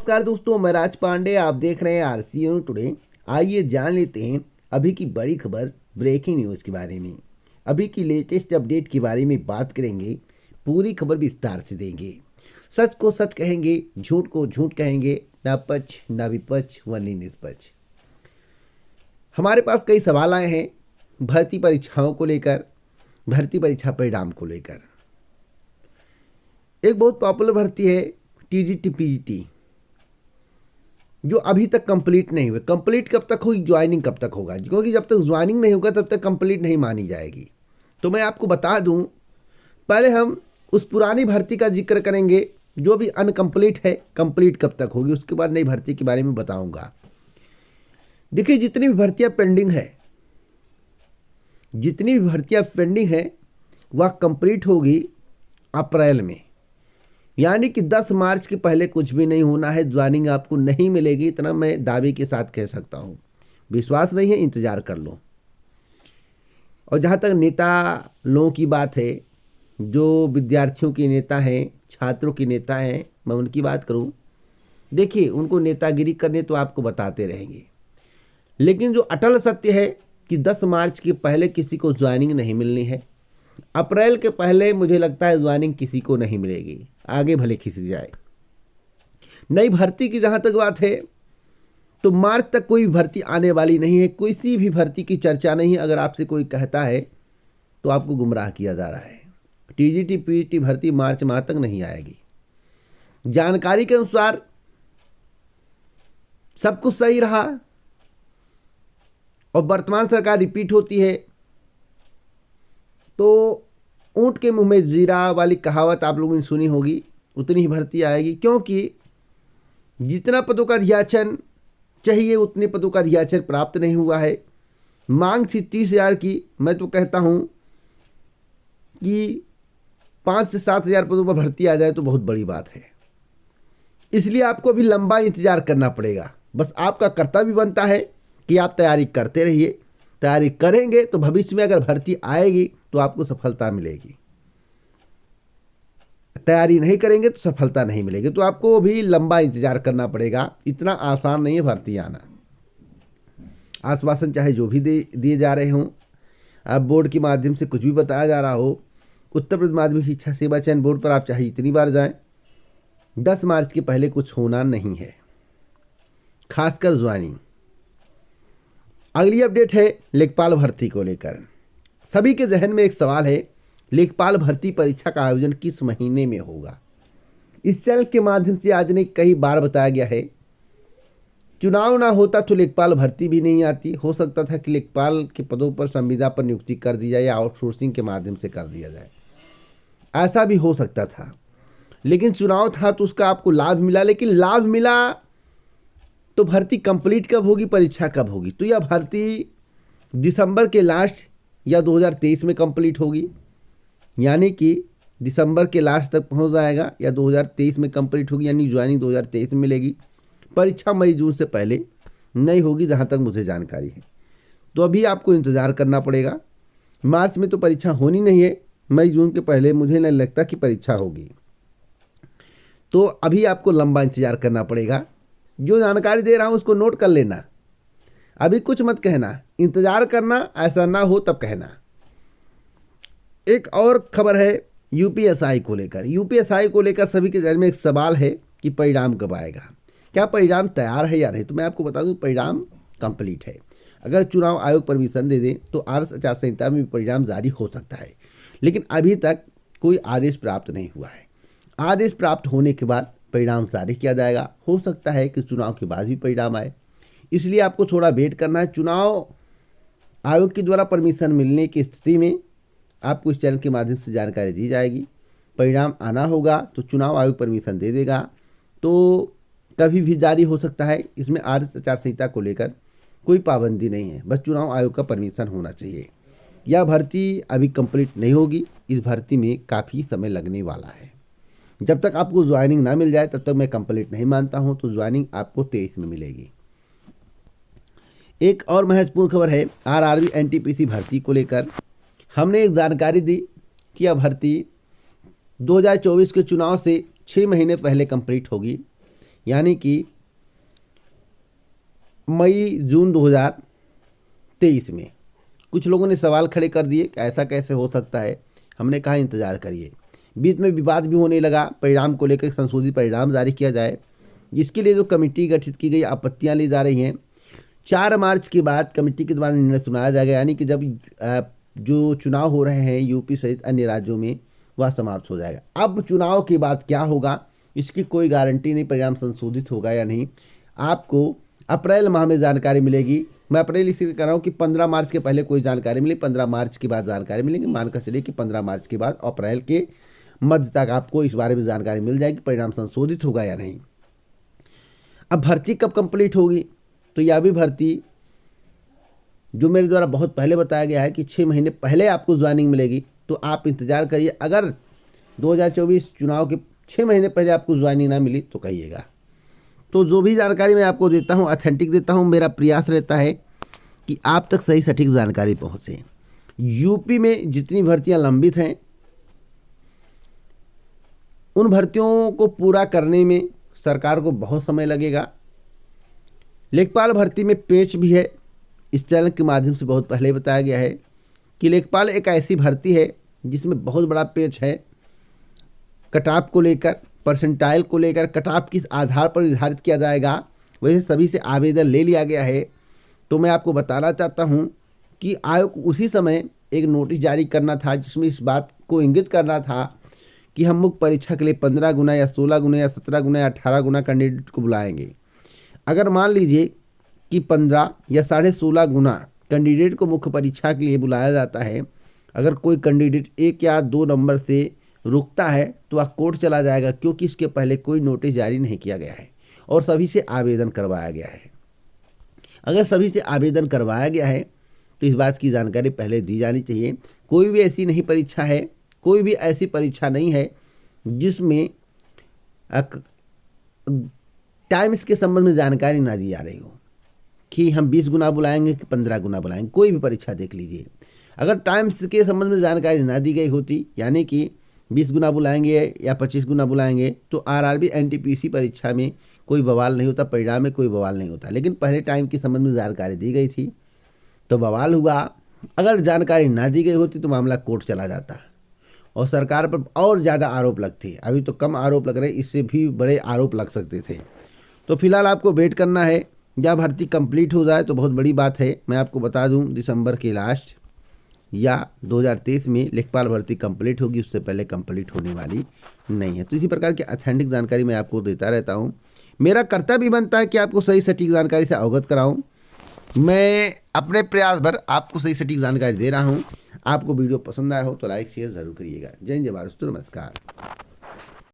नमस्कार दोस्तों, मैं राज पांडे। आप देख रहे हैं आरसीएन टुडे। आइए जान लेते हैं अभी की बड़ी खबर, ब्रेकिंग न्यूज़ के बारे में। अभी की लेटेस्ट अपडेट के बारे में बात करेंगे, पूरी खबर विस्तार से देंगे। सच को सच कहेंगे, झूठ को झूठ कहेंगे, ना पक्ष ना विपक्ष, वनली निष्पक्ष। हमारे पास कई सवाल आए हैं भर्ती परीक्षाओं को लेकर, भर्ती परीक्षा परिणाम को लेकर। एक बहुत पॉपुलर भर्ती है टीजीटी पीजीटी, जो अभी तक कंप्लीट नहीं हुई। कंप्लीट कब तक होगी, ज्वाइनिंग कब तक होगा, क्योंकि जब तक ज्वाइनिंग नहीं होगा तब तक कंप्लीट नहीं मानी जाएगी। तो मैं आपको बता दूं, पहले हम उस पुरानी भर्ती का जिक्र करेंगे जो भी अनकम्प्लीट है, कंप्लीट कब तक होगी, उसके बाद नई भर्ती के बारे में बताऊंगा। देखिए, जितनी भी भर्तियां पेंडिंग है, जितनी भी भर्तियां पेंडिंग है वह कंप्लीट होगी अप्रैल में। यानी कि 10 मार्च के पहले कुछ भी नहीं होना है, ज्वाइनिंग आपको नहीं मिलेगी, इतना मैं दावे के साथ कह सकता हूँ। विश्वास नहीं है, इंतज़ार कर लो। और जहाँ तक नेता लोगों की बात है, जो विद्यार्थियों के नेता हैं, छात्रों के नेता हैं, मैं उनकी बात करूँ, देखिए उनको नेतागिरी करने तो आपको बताते रहेंगे, लेकिन जो अटल सत्य है कि 10 मार्च के पहले किसी को ज्वाइनिंग नहीं मिलनी है। अप्रैल के पहले मुझे लगता है ज्वाइनिंग किसी को नहीं मिलेगी, आगे भले खिसक जाए। नई भर्ती की जहां तक बात है, तो मार्च तक कोई भर्ती आने वाली नहीं है, किसी भी भर्ती की चर्चा नहीं है। अगर आपसे कोई कहता है तो आपको गुमराह किया जा रहा है। टीजीटी पीजीटी भर्ती मार्च माह तक नहीं आएगी। जानकारी के अनुसार सब कुछ सही रहा और वर्तमान सरकार रिपीट होती है, तो ऊंट के मुंह में जीरा वाली कहावत आप लोगों ने सुनी होगी, उतनी ही भर्ती आएगी। क्योंकि जितना पदों का अधियाचन चाहिए उतने पदों का अधियाचन प्राप्त नहीं हुआ है। मांग थी 30,000 की, मैं तो कहता हूं कि 5 से 7,000 पदों पर भर्ती आ जाए तो बहुत बड़ी बात है। इसलिए आपको अभी लंबा इंतजार करना पड़ेगा। बस आपका कर्तव्य बनता है कि आप तैयारी करते रहिए। तैयारी करेंगे तो भविष्य में अगर भर्ती आएगी तो आपको सफलता मिलेगी, तैयारी नहीं करेंगे तो सफलता नहीं मिलेगी। तो आपको भी लंबा इंतजार करना पड़ेगा, इतना आसान नहीं है भर्ती आना। आश्वासन चाहे जो भी दिए जा रहे हों, अब बोर्ड के माध्यम से कुछ भी बताया जा रहा हो, उत्तर प्रदेश माध्यमिक शिक्षा सेवा चयन बोर्ड पर आप चाहे इतनी बार जाएं, 10 मार्च के पहले कुछ होना नहीं है, खासकर ज्वाइनिंग। अगली अपडेट है लेखपाल भर्ती को लेकर। सभी के जहन में एक सवाल है, लेखपाल भर्ती परीक्षा का आयोजन किस महीने में होगा। इस चैनल के माध्यम से आज ने कई बार बताया गया है, चुनाव ना होता तो लेखपाल भर्ती भी नहीं आती। हो सकता था कि लेखपाल के पदों पर संविदा पर नियुक्ति कर दी जाए या आउटसोर्सिंग के माध्यम से कर दिया जाए, ऐसा भी हो सकता था। लेकिन चुनाव था तो उसका आपको लाभ मिला, लेकिन लाभ मिला तो भर्ती कंप्लीट कब होगी, परीक्षा कब होगी। तो यह भर्ती दिसंबर के लास्ट या 2023 में कंप्लीट होगी, यानी कि दिसंबर के लास्ट तक पहुंच जाएगा या 2023 में कंप्लीट होगी, यानी ज्वाइनिंग 2023 में मिलेगी। परीक्षा मई जून से पहले नहीं होगी जहां तक मुझे जानकारी है। तो अभी आपको इंतज़ार करना पड़ेगा। मार्च में तो परीक्षा होनी नहीं है, मई जून के पहले मुझे नहीं लगता कि परीक्षा होगी। तो अभी आपको लंबा इंतज़ार करना पड़ेगा। जो जानकारी दे रहा हूँ उसको नोट कर लेना, अभी कुछ मत कहना, इंतज़ार करना, ऐसा ना हो तब कहना। एक और खबर है यूपीएसआई को लेकर। यूपीएसआई को लेकर सभी के जहन में एक सवाल है कि परिणाम कब आएगा, क्या परिणाम तैयार है या नहीं। तो मैं आपको बता दूं, परिणाम कंप्लीट है। अगर चुनाव आयोग परमिशन दे दे तो आदर्श आचार संहिता में परिणाम जारी हो सकता है, लेकिन अभी तक कोई आदेश प्राप्त नहीं हुआ है। आदेश प्राप्त होने के बाद परिणाम जारी किया जाएगा। हो सकता है कि चुनाव के बाद भी परिणाम आए, इसलिए आपको थोड़ा वेट करना है। चुनाव आयोग के द्वारा परमिशन मिलने की स्थिति में आपको इस चैनल के माध्यम से जानकारी दी जाएगी। परिणाम आना होगा तो चुनाव आयोग परमिशन दे देगा, तो कभी भी जारी हो सकता है। इसमें आदर्श आचार संहिता को लेकर कोई पाबंदी नहीं है, बस चुनाव आयोग का परमिशन होना चाहिए। यह भर्ती अभी कंप्लीट नहीं होगी, इस भर्ती में काफ़ी समय लगने वाला है। जब तक आपको ज्वाइनिंग ना मिल जाए तब तक मैं कंप्लीट नहीं मानता हूं। तो ज्वाइनिंग आपको 23 में मिलेगी। एक और महत्वपूर्ण खबर है आरआरबी एनटीपीसी भर्ती को लेकर। हमने एक जानकारी दी कि यह भर्ती 2024 के चुनाव से 6 महीने पहले कंप्लीट होगी, यानी कि मई जून 2023 में। कुछ लोगों ने सवाल खड़े कर दिए कि ऐसा कैसे हो सकता है। हमने कहा इंतज़ार करिए। बीच में विवाद भी होने लगा, परिणाम को लेकर संशोधित परिणाम जारी किया जाए, जिसके लिए जो कमेटी गठित की गई आपत्तियां ली जा रही हैं। 4 मार्च के बाद कमेटी के द्वारा निर्णय सुनाया जाएगा, यानी कि जब जो चुनाव हो रहे हैं यूपी सहित अन्य राज्यों में, वह समाप्त हो जाएगा। अब चुनाव के बाद क्या होगा इसकी कोई गारंटी नहीं, परिणाम संशोधित होगा या नहीं, आपको अप्रैल माह में जानकारी मिलेगी। मैं अप्रैल इसलिए कर रहा हूँ कि 15 मार्च के पहले कोई जानकारी मिली, 15 मार्च के बाद जानकारी मिलेगी। मानकर चलिए कि 15 मार्च के बाद अप्रैल के मध्य तक आपको इस बारे में जानकारी मिल जाएगी परिणाम संशोधित होगा या नहीं। अब भर्ती कब कंप्लीट होगी, तो यह भी भर्ती जो मेरे द्वारा बहुत पहले बताया गया है कि 6 महीने पहले आपको ज्वाइनिंग मिलेगी। तो आप इंतजार करिए, अगर 2024 चुनाव के 6 महीने पहले आपको ज्वाइनिंग ना मिली तो कहिएगा। तो जो भी जानकारी मैं आपको देता हूँ ऑथेंटिक देता हूँ। मेरा प्रयास रहता है कि आप तक सही सटीक जानकारी पहुँचे। यूपी में जितनी भर्तियाँ लंबित हैं उन भर्तियों को पूरा करने में सरकार को बहुत समय लगेगा। लेखपाल भर्ती में पेच भी है। इस चैनल के माध्यम से बहुत पहले बताया गया है कि लेखपाल एक ऐसी भर्ती है जिसमें बहुत बड़ा पेच है। कटऑफ को लेकर, परसेंटाइल को लेकर, कटऑफ किस आधार पर निर्धारित किया जाएगा, वैसे सभी से आवेदन ले लिया गया है। तो मैं आपको बताना चाहता हूं कि आयोग को उसी समय एक नोटिस जारी करना था जिसमें इस बात को इंगित करना था कि हम मुख्य परीक्षा के लिए 15 गुना या 16 गुना या 17 गुना या 18 गुना कैंडिडेट को बुलाएंगे। अगर मान लीजिए कि 15 या 16.5 गुना कैंडिडेट को मुख्य परीक्षा के लिए बुलाया जाता है, अगर कोई कैंडिडेट 1 या 2 नंबर से रुकता है तो वह कोर्ट चला जाएगा, क्योंकि इसके पहले कोई नोटिस जारी नहीं किया गया है और सभी से आवेदन करवाया गया है। अगर सभी से आवेदन करवाया गया है तो इस बात की जानकारी पहले दी जानी चाहिए। कोई भी ऐसी नहीं परीक्षा है, कोई भी ऐसी परीक्षा नहीं है जिसमें टाइम्स के संबंध में जानकारी ना दी जा रही हो कि हम 20 गुना बुलाएंगे कि 15 गुना बुलाएंगे। कोई भी परीक्षा देख लीजिए, अगर टाइम्स के संबंध में जानकारी ना दी गई होती, यानी कि 20 गुना बुलाएंगे या 25 गुना बुलाएंगे, तो आरआरबी एनटीपीसी परीक्षा में कोई बवाल नहीं होता, परिणाम में कोई बवाल नहीं होता। लेकिन पहले टाइम के संबंध में जानकारी दी गई थी तो बवाल हुआ। अगर जानकारी ना दी गई होती तो मामला कोर्ट चला जाता और सरकार पर और ज़्यादा आरोप लगते। अभी तो कम आरोप लग रहे, इससे भी बड़े आरोप लग सकते थे। तो फिलहाल आपको वेट करना है, या भर्ती कंप्लीट हो जाए तो बहुत बड़ी बात है। मैं आपको बता दूं दिसंबर के लास्ट या 2023 में लेखपाल भर्ती कंप्लीट होगी, उससे पहले कंप्लीट होने वाली नहीं है। तो इसी प्रकार की ऑथेंटिक जानकारी मैं आपको देता रहता हूं। मेरा कर्तव्य बनता है कि आपको सही सटीक जानकारी से अवगत कराऊं। मैं अपने प्रयास भर आपको सही सटीक जानकारी दे रहा हूं। आपको वीडियो पसंद आया हो तो लाइक शेयर जरूर करिएगा। जय हिंद, जय भारत, नमस्कार।